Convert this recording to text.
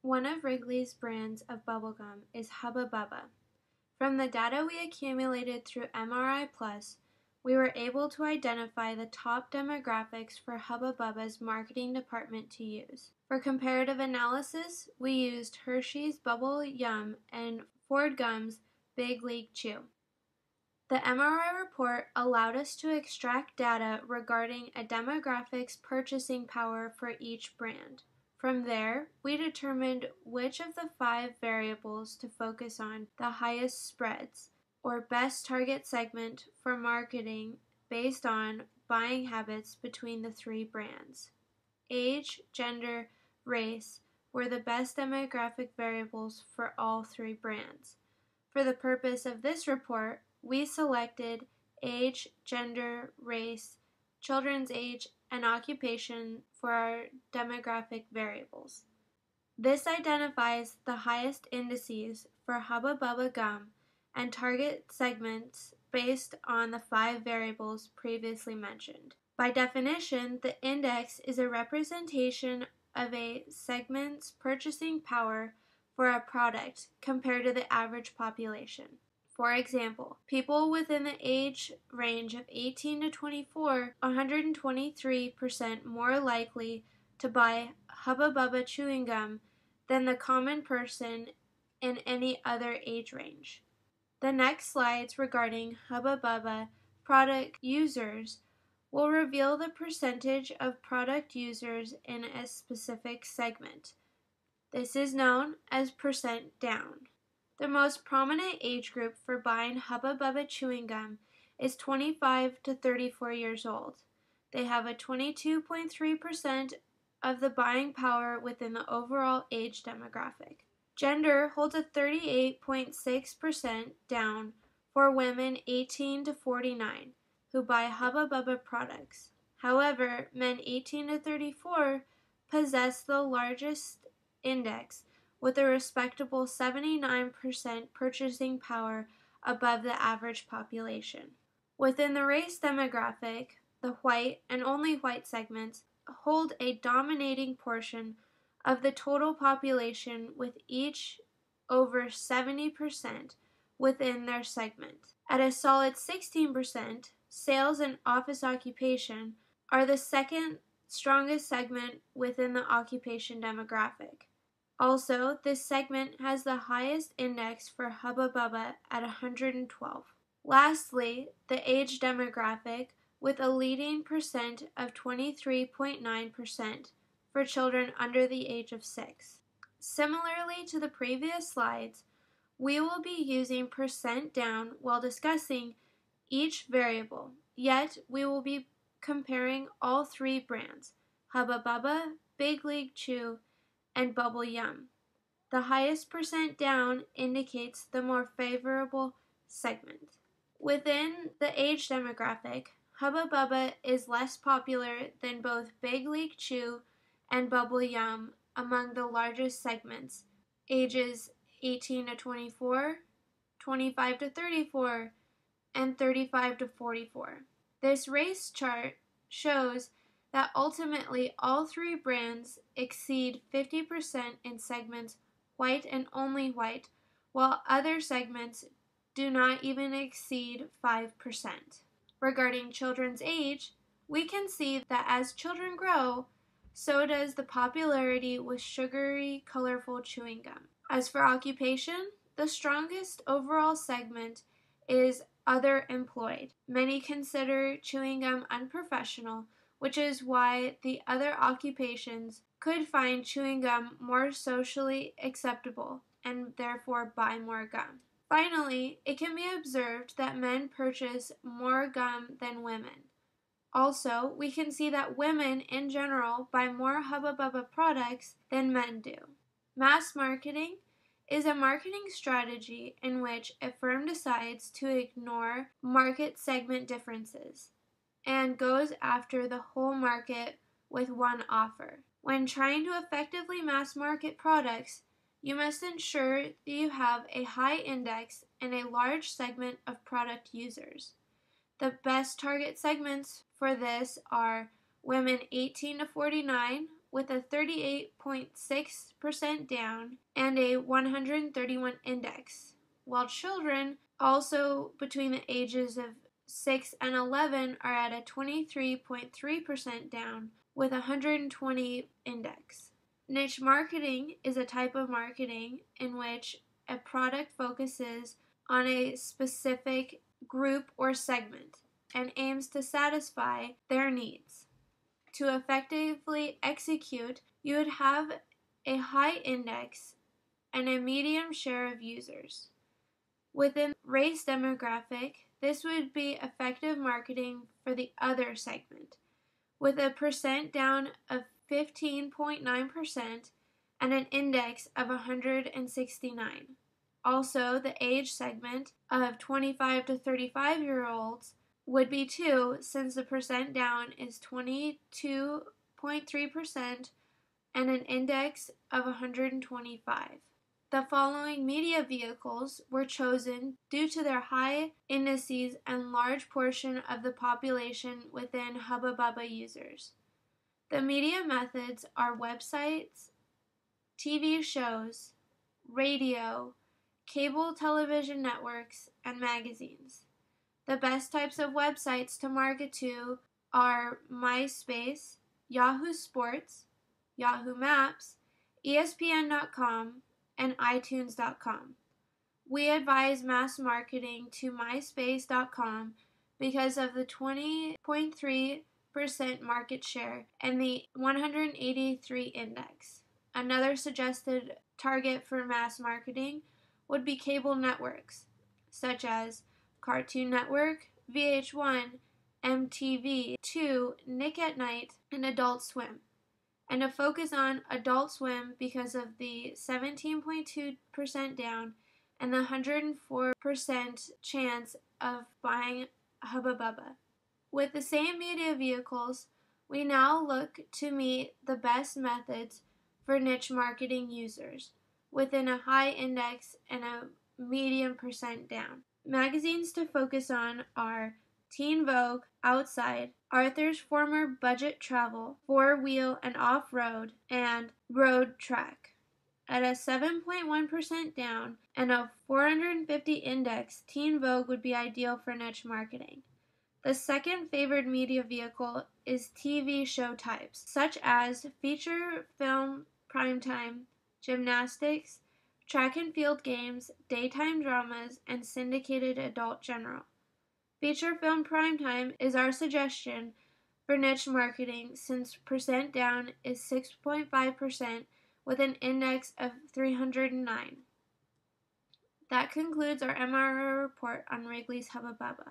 One of Wrigley's brands of bubblegum is Hubba Bubba. From the data we accumulated through MRI Plus, we were able to identify the top demographics for Hubba Bubba's marketing department to use. For comparative analysis, we used Hershey's Bubble Yum and Ford Gum's Big League Chew. The MRI report allowed us to extract data regarding a demographic's purchasing power for each brand. From there, we determined which of the 5 variables to focus on the highest spreads, or best target segment for marketing based on buying habits between the 3 brands. Age, gender, race were the best demographic variables for all 3 brands. For the purpose of this report, we selected age, gender, race, children's age, and occupation for our demographic variables. This identifies the highest indices for Hubba Bubba gum and target segments based on the 5 variables previously mentioned. By definition, the index is a representation of a segment's purchasing power for a product compared to the average population. For example, people within the age range of 18 to 24 are 123% more likely to buy Hubba Bubba chewing gum than the common person in any other age range. The next slides regarding Hubba Bubba product users will reveal the percentage of product users in a specific segment. This is known as percent down. The most prominent age group for buying Hubba Bubba chewing gum is 25 to 34 years old. They have a 22.3% of the buying power within the overall age demographic. Gender holds a 38.6% down for women 18 to 49 who buy Hubba Bubba products. However, men 18 to 34 possess the largest index with a respectable 79% purchasing power above the average population. Within the race demographic, the white and only white segments hold a dominating portion of the total population, with each over 70% within their segment. At a solid 16%, sales and office occupation are the second strongest segment within the occupation demographic. Also, this segment has the highest index for Hubba Bubba at 112. Lastly, the age demographic with a leading percent of 23.9% for children under the age of 6. Similarly to the previous slides, we will be using percent down while discussing each variable, yet we will be comparing all 3 brands, Hubba Bubba, Big League Chew, and Bubble Yum. The highest percent down indicates the more favorable segment. Within the age demographic, Hubba Bubba is less popular than both Big League Chew and Bubble Yum among the largest segments, ages 18 to 24, 25 to 34, and 35 to 44. This race chart shows that ultimately all 3 brands exceed 50% in segments white and only white, while other segments do not even exceed 5%. Regarding children's age, we can see that as children grow, so does the popularity with sugary, colorful chewing gum. As for occupation, the strongest overall segment is other employed. Many consider chewing gum unprofessional, which is why the other occupations could find chewing gum more socially acceptable and therefore buy more gum. Finally, it can be observed that men purchase more gum than women. Also, we can see that women in general buy more Hubba Bubba products than men do. Mass marketing is a marketing strategy in which a firm decides to ignore market segment differences and goes after the whole market with one offer. When trying to effectively mass market products, you must ensure that you have a high index and a large segment of product users. The best target segments for this are women 18 to 49 with a 38.6% down and a 131 index, while children, also between the ages of 6 and 11, are at a 23.3% down with a 120 index. Niche marketing is a type of marketing in which a product focuses on a specific group or segment and aims to satisfy their needs. To effectively execute, you would have a high index and a medium share of users. Within race demographic, this would be effective marketing for the other segment, with a percent down of 15.9% and an index of 169. Also, the age segment of 25 to 35-year-olds would be 2, since the percent down is 22.3% and an index of 125. The following media vehicles were chosen due to their high indices and large portion of the population within Hubba Bubba users. The media methods are websites, TV shows, radio, cable television networks, and magazines. The best types of websites to market to are MySpace, Yahoo Sports, Yahoo Maps, ESPN.com, and iTunes.com. We advise mass marketing to MySpace.com because of the 20.3% market share and the 183 index. Another suggested target for mass marketing would be cable networks, such as Cartoon Network, VH1, MTV2, Nick at Night, and Adult Swim, and to focus on Adult Swim because of the 17.2% down and the 104% chance of buying Hubba Bubba. With the same media vehicles, we now look to meet the best methods for niche marketing users within a high index and a medium percent down. Magazines to focus on are Teen Vogue, Outside, Arthur's Former Budget Travel, Four Wheel and Off-Road, and Road Track. At a 7.1% down and a 450 index, Teen Vogue would be ideal for niche marketing. The second favored media vehicle is TV show types, such as feature film primetime, gymnastics, track and field games, daytime dramas, and syndicated adult general. Feature film primetime is our suggestion for niche marketing since percent down is 6.5% with an index of 309. That concludes our MRI report on Wrigley's Hubba Bubba.